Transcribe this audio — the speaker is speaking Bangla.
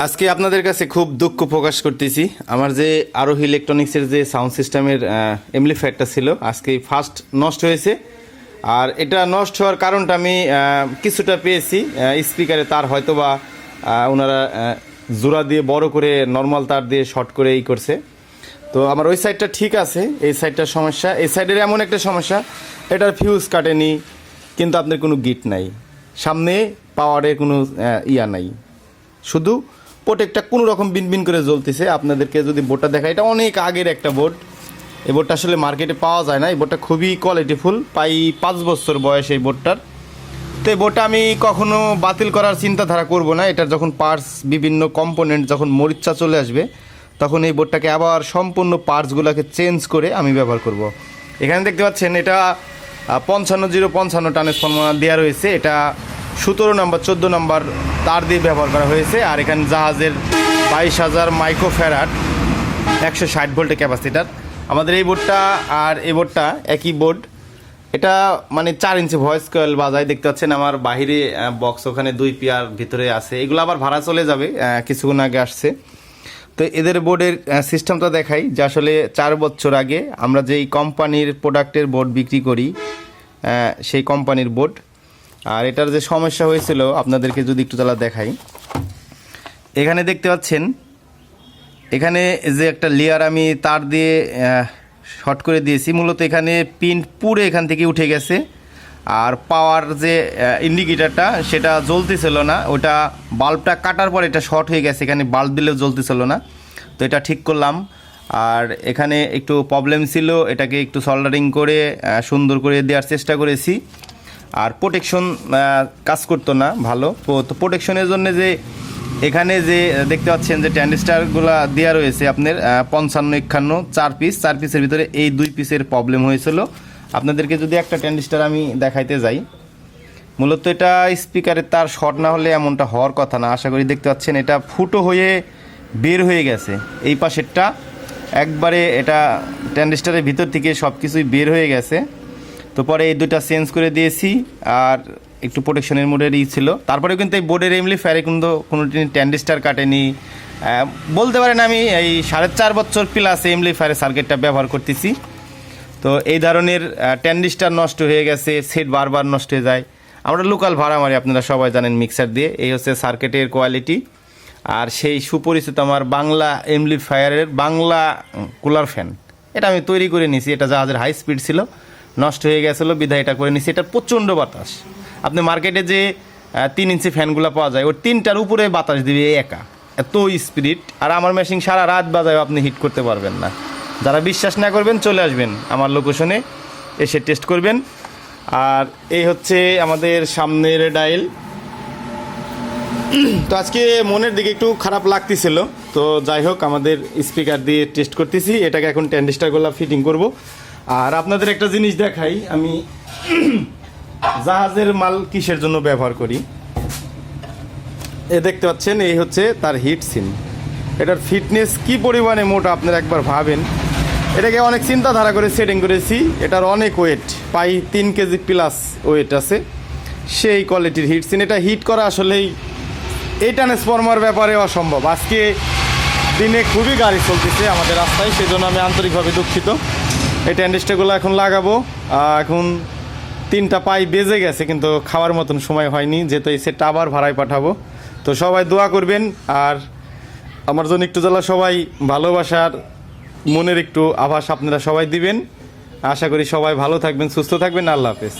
আজকে আপনাদের কাছে খুব দুঃখ প্রকাশ করতেছি। আমার যে আরোহী ইলেকট্রনিক্সের যে সাউন্ড সিস্টেমের এমপ্লিফায়ারটা ছিল আজকে ফার্স্ট নষ্ট হয়েছে। আর এটা নষ্ট হওয়ার কারণটা আমি কিছুটা পেয়েছি, স্পিকারে তার হয়তো বা ওনারা জোড়া দিয়ে বড় করে নর্মাল তার দিয়ে শর্ট করে করছে। তো আমার ওই সাইডটা ঠিক আছে, এই সাইডটার সমস্যা। এই সাইডের এমন একটা সমস্যা, এটার ফিউজ কাটেনি কিন্তু আপনার কোনো গিট নাই, সামনে পাওয়ারের কোনো ইয়া নাই, শুধু প্রোটেক্টটা কোনো রকম বিনবিন করে জ্বলতেছে। আপনাদেরকে যদি বোর্ডটা দেখা, এটা অনেক আগের একটা বোর্ড। এই বোর্ডটা আসলে মার্কেটে পাওয়া যায় না। এই বোর্ডটা খুবই কোয়ালিটিফুল, প্রায় 5 বছর বয়স এই বোর্ডটার। তো এই বোর্ডটা আমি কখনো বাতিল করার চিন্তাধারা করব না। এটার যখন পার্টস, বিভিন্ন কম্পোনেন্ট যখন মরিচা চলে আসবে, তখন এই বোর্ডটাকে আবার সম্পূর্ণ পার্টসগুলোকে চেঞ্জ করে আমি ব্যবহার করব। এখানে দেখতে পাচ্ছেন এটা 55-055 ট্রান্সফরমার দেওয়া রয়েছে। এটা 17 নম্বর 14 নম্বর তার দিয়ে ব্যবহার করা হয়েছে। আর এখানে জাহাজের 22,000 মাইক্রোফ্যারাড 160 ভোল্টের ক্যাপাসিটার আমাদের এই বোর্ডটা। আর এই বোর্ডটা একই বোর্ড, এটা মানে 4 ইঞ্চি ভয়েস কয়েল বাজায়। দেখতে পাচ্ছেন আমার বাহিরে বক্স, ওখানে 2 পেয়ার ভিতরে আছে। এগুলো আবার ভাড়া চলে যাবে, কিছুক্ষণ আগে আসছে। তো এদের বোর্ডের সিস্টেমটা দেখাই যে আসলে 4 বছর আগে আমরা যেই কোম্পানির প্রোডাক্টের বোর্ড বিক্রি করি, সেই কোম্পানির বোর্ড। আর এটার যে সমস্যা হয়েছিল আপনাদেরকে যদি একটু তাহলে দেখাই, এখানে দেখতে পাচ্ছেন এখানে যে একটা লেয়ার আমি তার দিয়ে শর্ট করে দিয়েছি, মূলত এখানে পিন পুরো এখান থেকে উঠে গেছে। আর পাওয়ার যে ইন্ডিকেটারটা সেটা জ্বলতেছিল না, ওটা বাল্বটা কাটার পর এটা শর্ট হয়ে গেছে, এখানে বাল্ব দিলেও জ্বলতেছিল না। তো এটা ঠিক করলাম। আর এখানে একটু প্রবলেম ছিল, এটাকে একটু সোল্ডারিং করে সুন্দর করে দেওয়ার চেষ্টা করেছি। আর প্রোটেকশন কাজ করতো না ভালো। তো প্রোটেকশনের জন্য যে এখানে যে দেখতে পাচ্ছেন যে ট্যান্ডিস্টারগুলো দেওয়া রয়েছে আপনার 55-51 4 পিসের ভিতরে এই 2 পিসের প্রবলেম হয়েছিল। আপনাদেরকে যদি একটা ট্যান্ডিস্টার আমি দেখাইতে যাই, মূলত এটা স্পিকারের তার শর্ট না হলে এমনটা হওয়ার কথা না। আশা করি দেখতে পাচ্ছেন এটা ফুটো হয়ে বের হয়ে গেছে, এই পাশেরটা একবারে এটা ট্যান্ডিস্টারের ভিতর থেকে সব কিছুই বের হয়ে গেছে। তো পরে এই দুটা চেঞ্জ করে দিয়েছি। আর একটু প্রোটেকশনের মোডেরই ছিল। তারপরেও কিন্তু এই বোর্ডের এমপ্লিফায়ারে কিন্তু কোনো ট্যান্ডিস্টার কাটেনি। বলতে পারেন আমি এই 4.5 বছর প্লাস এমপ্লিফায়ারের সার্কিটটা ব্যবহার করতেছি। তো এই ধরনের ট্যান্ডিস্টার নষ্ট হয়ে গেছে, সেট বারবার নষ্ট হয়ে যায়। আমরা লোকাল ভাড়া মারি, আপনারা সবাই জানেন, মিক্সার দিয়ে। এই হচ্ছে সার্কিটের কোয়ালিটি। আর সেই সুপরিচিত আমার বাংলা এমপ্লিফায়ারের বাংলা কুলার ফ্যান, এটা আমি তৈরি করে নিয়েছি। এটা জাহাজের হাই স্পিড ছিল, নষ্ট হয়ে গেছিলো, বিধায় এটা করে নিয়েছি। এটা প্রচণ্ড বাতাস। আপনি মার্কেটে যে 3 ইঞ্চি ফ্যানগুলো পাওয়া যায়, ওর 3টার উপরে বাতাস দিবে একা, এত স্পিড। আর আমার মেশিন সারা রাত বাজায়, আপনি হিট করতে পারবেন না। যারা বিশ্বাস না করবেন চলে আসবেন আমার লোকেশনে, এসে টেস্ট করবেন। আর এই হচ্ছে আমাদের সামনের ডায়াল। তো আজকে মনের দিকে একটু খারাপ লাগতেছিল, তো যাই হোক আমাদের স্পিকার দিয়ে টেস্ট করতেছি। এটাকে এখন ট্যান্ডিস্টারগুলো ফিটিং করব। আর আপনাদের একটা জিনিস দেখাই, আমি জাহাজের মাল কিসের জন্য ব্যবহার করি। এ দেখতে পাচ্ছেন, এই হচ্ছে তার হিট সিন। এটার ফিটনেস কি পরিমাণে মোটা আপনারা একবার ভাবেন। এটাকে অনেক চিন্তাধারা করে সেটিং করেছি। এটার অনেক ওয়েট, প্রায় 3 কেজি প্লাস ওয়েট আছে, সেই কোয়ালিটির হিট সিন। এটা হিট করা আসলেই এই ট্রান্সফরমার ব্যাপারে অসম্ভব। আজকে দিনে খুবই গাড়ি চলতেছে আমাদের রাস্তায়, সেই জন্য আমি আন্তরিকভাবে দুঃখিত। এই ট্যান্ডিস্টারগুলো এখন লাগাবো। এখন 3টা পাই বেজে গেছে, কিন্তু খাওয়ার মতন সময় হয়নি, যেহেতু এই সেটটা আবার ভাড়ায় পাঠাবো। তো সবাই দোয়া করবেন। আর আমার জন্য একটু জ্বালা সবাই ভালোবাসার মনের একটু আভাস আপনারা সবাই দিবেন। আশা করি সবাই ভালো থাকবেন, সুস্থ থাকবেন। আল্লাহ হাফেজ।